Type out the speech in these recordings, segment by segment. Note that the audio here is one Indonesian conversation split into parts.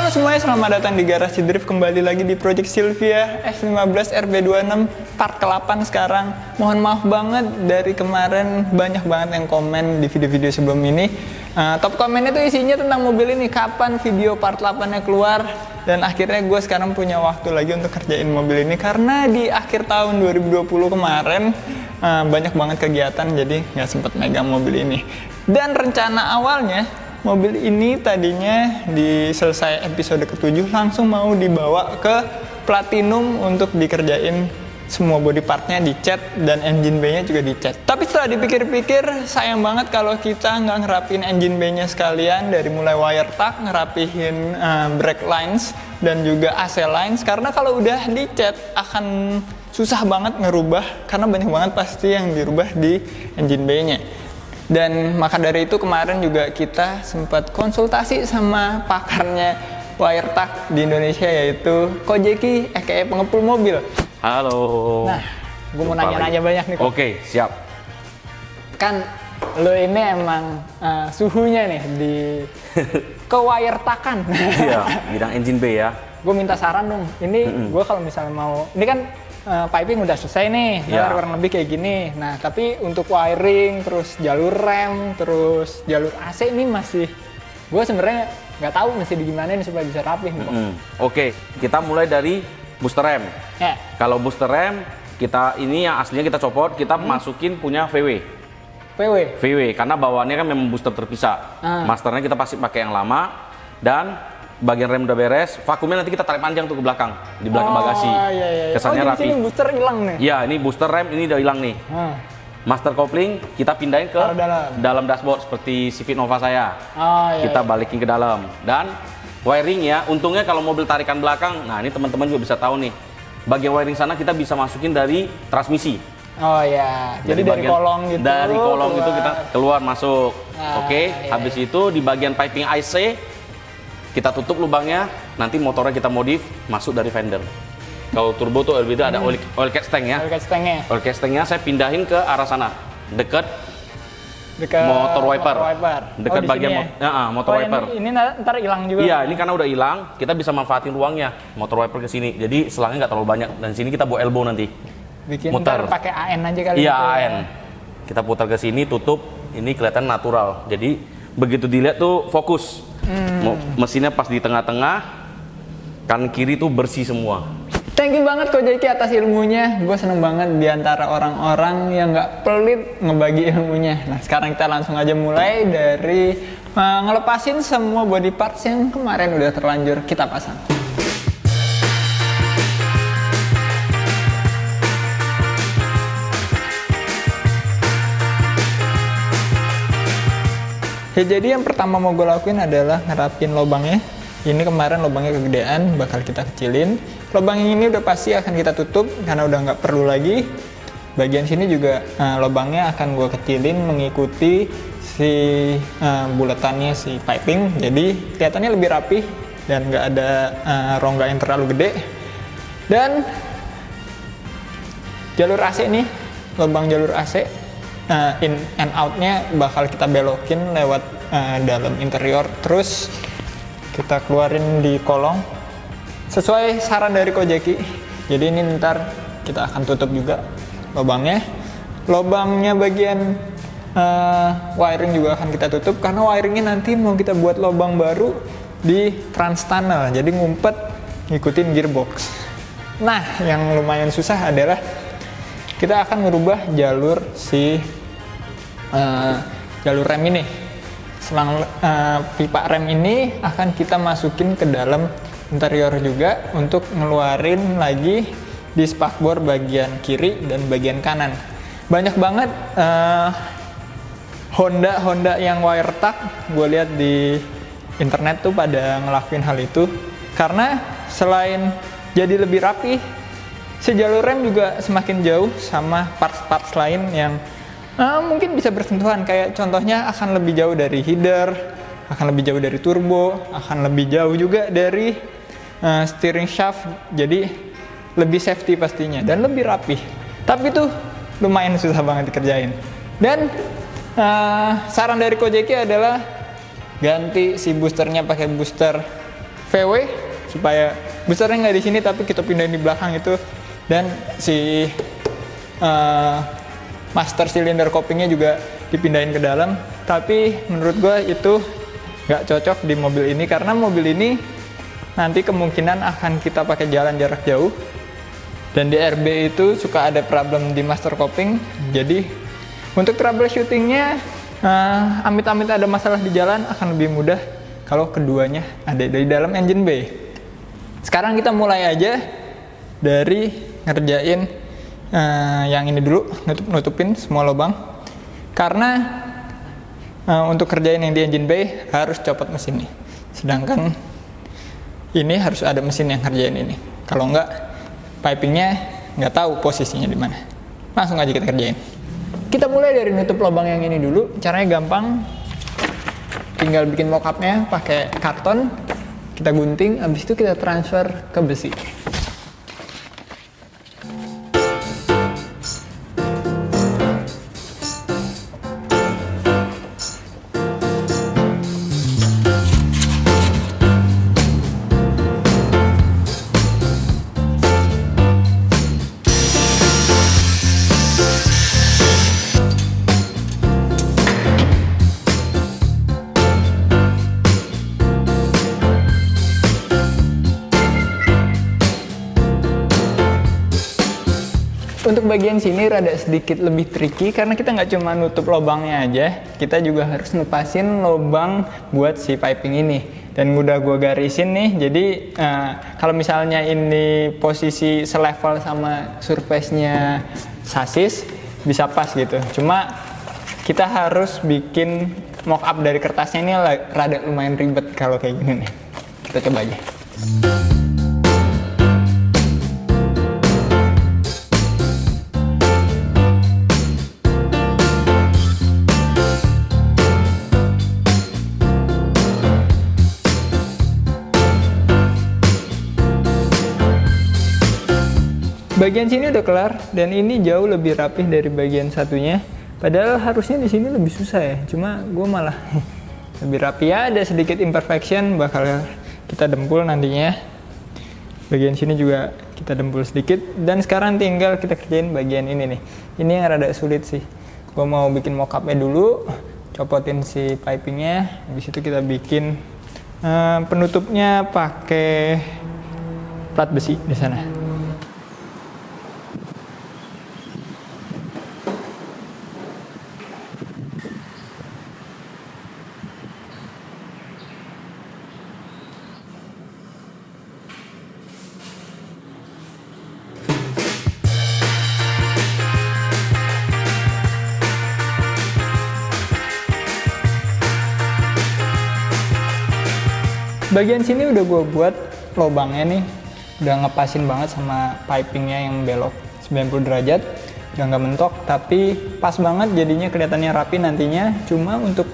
Halo semuanya, selamat datang di Garasi Drift. Kembali lagi di Project Silvia F15 RB26 part ke-8 sekarang. Mohon maaf banget, dari kemarin banyak banget yang komen di video-video sebelum ini. Top komennya tuh isinya tentang mobil ini, kapan video part 8-nya keluar. Dan akhirnya gue sekarang punya waktu lagi untuk kerjain mobil ini, karena di akhir tahun 2020 kemarin banyak banget kegiatan, jadi nggak sempet megang mobil ini. Dan rencana awalnya mobil ini tadinya di selesai episode ke-7 langsung mau dibawa ke Platinum untuk dikerjain semua body partnya, dicat, dan engine bay-nya juga dicat. Tapi setelah dipikir-pikir, sayang banget kalau kita nggak ngerapiin engine bay-nya sekalian, dari mulai wire tuck, ngerapihin brake lines, dan juga AC lines, karena kalau udah dicat akan susah banget ngerubah, karena banyak banget pasti yang dirubah di engine bay-nya. Dan maka dari itu kemarin juga kita sempat konsultasi sama pakarnya wire tuck di Indonesia, yaitu Kojeki, aka pengepul mobil. Halo. Nah, gue mau nanya-nanya banyak nih kok. Oke, siap. Kan lo ini emang suhunya nih di ke wire tuck-an. Iya, bidang engine bay ya. Gue minta saran dong. Ini gue kalau misalnya mau, ini kan piping udah selesai nih, Ya. kurang lebih kayak gini. Nah, tapi untuk wiring, terus jalur rem, terus jalur AC ini masih, gue sebenarnya nggak tahu mesti digimanain supaya bisa rapih. Oke, kita mulai dari booster rem. Ya. Kalau booster rem, kita ini yang aslinya kita copot, kita masukin punya VW. VW, karena bawaannya kan memang booster terpisah. Masternya kita pasti pakai yang lama, dan bagian rem udah beres, vakumnya nanti kita tarik panjang tuh ke belakang, di belakang bagasi. Iya. Kesannya rapi. Ini booster hilang nih. Iya, ini booster rem ini udah hilang nih. Master kopling kita pindahin ke dalam dashboard seperti Civic Nova saya. Kita balikin ke dalam. Dan wiring ya, untungnya kalau mobil tarikan belakang, nah ini teman-teman juga bisa tahu nih. Bagian wiring sana kita bisa masukin dari transmisi. Oh ya, jadi dari kolong gitu. Dari kolong itu kita keluar masuk. Oke, iya. habis itu di bagian piping IC kita tutup lubangnya, nanti motornya kita modif masuk dari fender. Kalau turbo tuh LBD ada oil catch tank ya. Oil catch tanknya saya pindahin ke arah sana, dekat motor wiper. Dekat bagian motor wiper. Ini ntar hilang juga. Iya, ini karena udah hilang, kita bisa manfaatin ruangnya. Motor wiper ke sini. Jadi selangnya nggak terlalu banyak, dan sini kita bawa elbow nanti. Bikin muter. Pakai AN aja kali. Iya, gitu. AN. Kita putar ke sini, tutup. Ini kelihatan natural. Jadi begitu dilihat tuh fokus. Mesinnya pas di tengah-tengah, kanan kiri tuh bersih semua. Thank you banget Kojeki atas ilmunya. Gue seneng banget diantara orang-orang yang nggak pelit ngebagi ilmunya. Nah, sekarang kita langsung aja mulai dari ngelepasin semua body parts yang kemarin udah terlanjur kita pasang. Ya, jadi yang pertama mau gue lakuin adalah ngerapin lubangnya. Ini kemarin lubangnya kegedean, bakal kita kecilin. Lubang ini udah pasti akan kita tutup karena udah nggak perlu lagi. Bagian sini juga lubangnya akan gue kecilin mengikuti si buletannya si piping. Jadi kelihatannya lebih rapi dan nggak ada rongga yang terlalu gede. Dan jalur AC nih, lubang jalur AC. In and out-nya bakal kita belokin lewat dalam interior, terus kita keluarin di kolong sesuai saran dari Kojeki. Jadi ini ntar kita akan tutup juga lubangnya bagian wiring juga akan kita tutup, karena wiringnya nanti mau kita buat lubang baru di trans tunnel, jadi ngumpet ngikutin gearbox. Nah, yang lumayan susah adalah kita akan merubah jalur jalur rem ini. Selang pipa rem ini akan kita masukin ke dalam interior juga untuk ngeluarin lagi di spakbor bagian kiri dan bagian kanan. Banyak banget Honda yang wire tuck, gue lihat di internet tuh pada ngelakuin hal itu, karena selain jadi lebih rapi, si jalur rem juga semakin jauh sama parts-parts lain yang mungkin bisa bersentuhan. Kayak contohnya akan lebih jauh dari header, akan lebih jauh dari turbo, akan lebih jauh juga dari steering shaft. Jadi lebih safety pastinya dan lebih rapi. Tapi tuh lumayan susah banget dikerjain. Dan saran dari Kojeki adalah ganti si boosternya pakai booster VW supaya besarnya nggak di sini tapi kita pindahin di belakang itu, dan si master cylinder copingnya juga dipindahin ke dalam. Tapi menurut gue itu nggak cocok di mobil ini karena mobil ini nanti kemungkinan akan kita pakai jalan jarak jauh, dan di RB itu suka ada problem di master coping. Jadi untuk troubleshootingnya amit-amit ada masalah di jalan akan lebih mudah kalau keduanya ada di dalam engine bay. Sekarang kita mulai aja dari ngerjain yang ini dulu, nutupin semua lubang. Karena untuk kerjain yang di engine bay harus copot mesin nih. Sedangkan ini harus ada mesin yang kerjain ini. Kalau enggak, pipingnya nggak tahu posisinya di mana. Langsung aja kita kerjain. Kita mulai dari nutup lubang yang ini dulu. Caranya gampang. Tinggal bikin mockupnya pakai karton. Kita gunting, habis itu kita transfer ke besi. Untuk bagian sini rada sedikit lebih tricky karena kita nggak cuma nutup lubangnya aja, kita juga harus ngepasin lubang buat si piping ini. Dan udah gue garisin nih, jadi kalau misalnya ini posisi selevel sama surface-nya sasis bisa pas gitu. Cuma kita harus bikin mock-up dari kertasnya ini rada lumayan ribet kalau kayak gini nih. Kita coba aja. Bagian sini udah kelar dan ini jauh lebih rapih dari bagian satunya. Padahal harusnya di sini lebih susah ya. Cuma gue malah lebih rapi ya. Ada sedikit imperfection, bakal kita dempul nantinya. Bagian sini juga kita dempul sedikit. Dan sekarang tinggal kita kerjain bagian ini nih. Ini yang rada sulit sih. Gue mau bikin mockupnya dulu, copotin si pipingnya. Habis itu kita bikin penutupnya pakai plat besi di sana. Bagian sini udah gue buat lubangnya nih, udah ngepasin banget sama pipingnya yang belok 90 derajat, udah nggak mentok, tapi pas banget jadinya kelihatannya rapi nantinya. Cuma untuk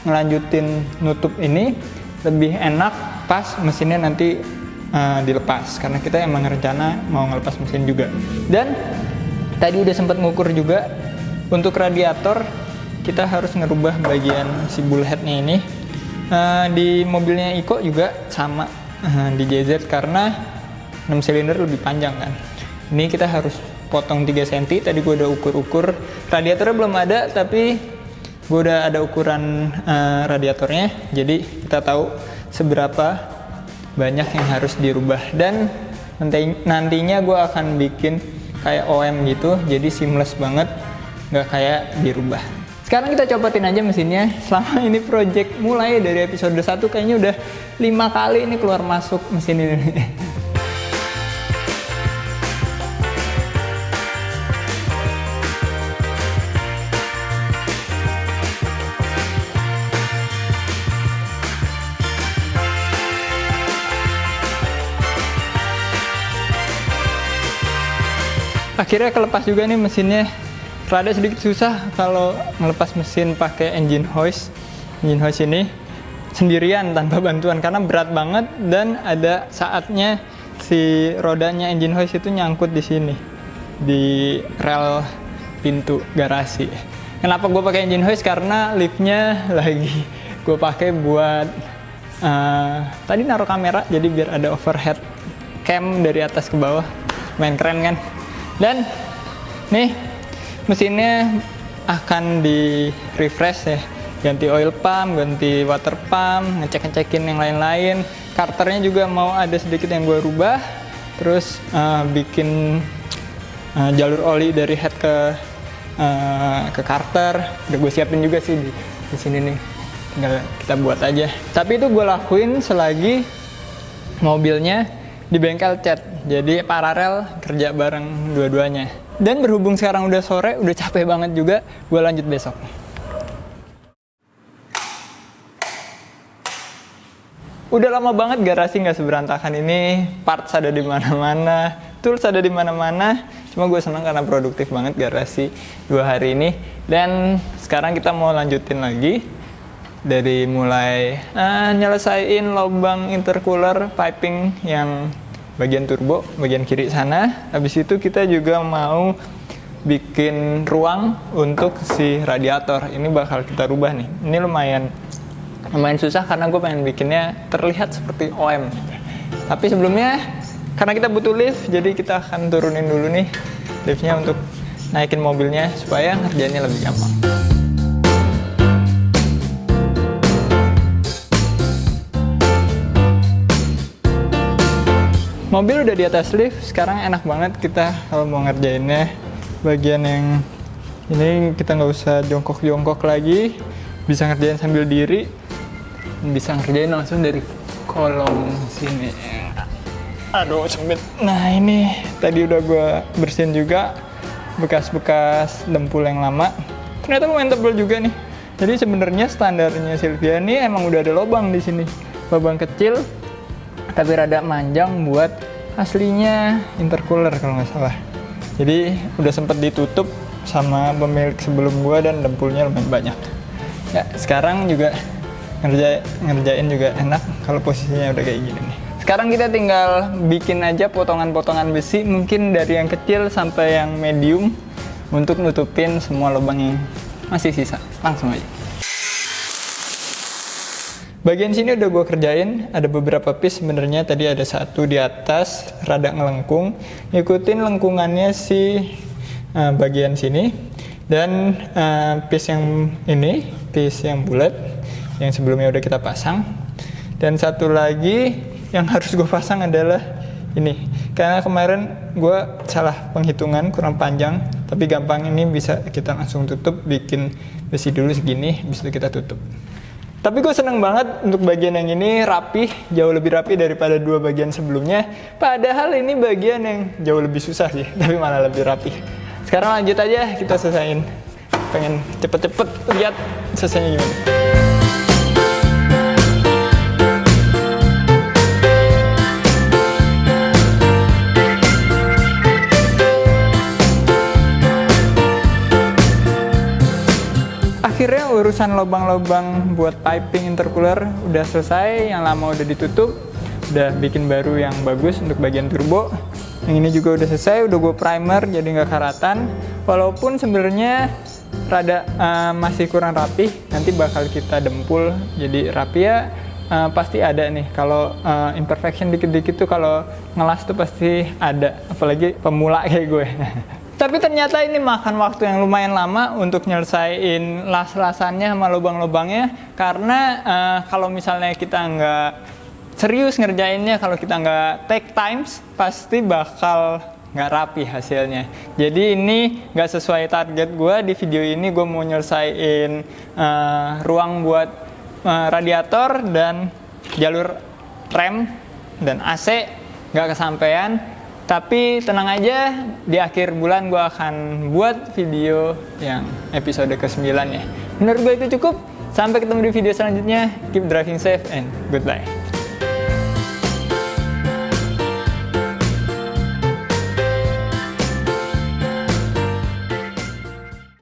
ngelanjutin nutup ini lebih enak pas mesinnya nanti dilepas, karena kita emang rencana mau ngelepas mesin juga. Dan tadi udah sempat ngukur juga untuk radiator, kita harus ngerubah bagian si bullheadnya ini. Di mobilnya Iko juga sama di JZ karena 6 silinder lebih panjang kan. Ini kita harus potong 3 cm. Tadi gue udah ukur-ukur. Radiatornya belum ada, tapi gue udah ada ukuran radiatornya. Jadi kita tahu seberapa banyak yang harus dirubah. Dan nantinya gue akan bikin kayak OM gitu, jadi seamless banget, nggak kayak dirubah. Sekarang kita copotin aja mesinnya. Selama ini project mulai dari episode 1 kayaknya udah 5 kali ini keluar masuk mesin ini. Akhirnya kelepas juga nih mesinnya. Rada sedikit susah kalau ngelepas mesin pakai engine hoist. Engine hoist ini sendirian tanpa bantuan karena berat banget, dan ada saatnya si rodanya engine hoist itu nyangkut di sini di rel pintu garasi. Kenapa gue pakai engine hoist? Karena liftnya lagi gue pakai buat tadi naruh kamera jadi biar ada overhead cam dari atas ke bawah, main keren kan. Dan nih mesinnya akan di refresh ya, ganti oil pump, ganti water pump, ngecek-ngecekin yang lain-lain. Karternya juga mau ada sedikit yang gue rubah, terus bikin jalur oli dari head ke karter udah gue siapin juga sih di sini nih, tinggal kita buat aja. Tapi itu gue lakuin selagi mobilnya di bengkel cat, jadi paralel kerja bareng dua-duanya. Dan berhubung sekarang udah sore, udah capek banget juga, gue lanjut besok. Udah lama banget garasi nggak seberantakan ini, parts ada di mana-mana, tools ada di mana-mana. Cuma gue senang karena produktif banget garasi 2 hari ini. Dan sekarang kita mau lanjutin lagi dari mulai nyelesain lubang intercooler piping yang bagian turbo, bagian kiri sana. Habis itu kita juga mau bikin ruang untuk si radiator. Ini bakal kita rubah nih. Ini lumayan susah karena gue pengen bikinnya terlihat seperti OM. Tapi sebelumnya, karena kita butuh lift, jadi kita akan turunin dulu nih liftnya untuk naikin mobilnya supaya ngerjainnya lebih gampang. Mobil udah di atas lift, sekarang enak banget kita kalau mau ngerjainnya. Bagian yang ini kita nggak usah jongkok-jongkok lagi, bisa ngerjain sambil diri, bisa ngerjain langsung dari kolong sini. Aduh sempit. Nah ini tadi udah gue bersihin juga bekas-bekas dempul yang lama. Ternyata lumayan tebal juga nih. Jadi sebenarnya standarnya Silvia ini emang udah ada lubang di sini, lubang kecil tapi rada manjang buat aslinya intercooler kalau nggak salah. Jadi udah sempet ditutup sama pemilik sebelum gua dan dempulnya lumayan banyak. Ya sekarang juga ngerjain juga enak kalau posisinya udah kayak gini nih. Sekarang kita tinggal bikin aja potongan-potongan besi, mungkin dari yang kecil sampai yang medium untuk nutupin semua lubang yang masih sisa. Langsung aja. Bagian sini udah gue kerjain, ada beberapa piece sebenarnya. Tadi ada satu di atas, rada ngelengkung. Ngikutin lengkungannya si bagian sini. Dan piece yang ini, piece yang bulat, yang sebelumnya udah kita pasang. Dan satu lagi yang harus gue pasang adalah ini. Karena kemarin gue salah penghitungan, kurang panjang. Tapi gampang, ini bisa kita langsung tutup, bikin besi dulu segini, bisa kita tutup. Tapi gue seneng banget untuk bagian yang ini rapih, jauh lebih rapi daripada 2 bagian sebelumnya. Padahal ini bagian yang jauh lebih susah sih, tapi malah lebih rapi. Sekarang lanjut aja, kita selesain. Pengen cepet-cepet lihat selesainya gimana. Akhirnya urusan lubang-lubang buat piping intercooler udah selesai, yang lama udah ditutup, udah bikin baru yang bagus untuk bagian turbo. Yang ini juga udah selesai, udah gue primer jadi nggak karatan. Walaupun sebenarnya rada masih kurang rapi, nanti bakal kita dempul jadi rapi ya. Pasti ada nih, kalau imperfection dikit-dikit tuh kalau ngelas tuh pasti ada, apalagi pemula kayak gue. Tapi ternyata ini makan waktu yang lumayan lama untuk nyelesain las-lasannya sama lubang-lubangnya. Karena kalau misalnya kita nggak serius ngerjainnya, kalau kita nggak take times, pasti bakal nggak rapi hasilnya. Jadi ini nggak sesuai target gue. Di video ini gue mau nyelesain ruang buat radiator dan jalur rem dan AC, nggak kesampaian. Tapi tenang aja, di akhir bulan gue akan buat video yang episode ke-9 ya. Menurut gue itu cukup. Sampai ketemu di video selanjutnya. Keep driving safe and goodbye.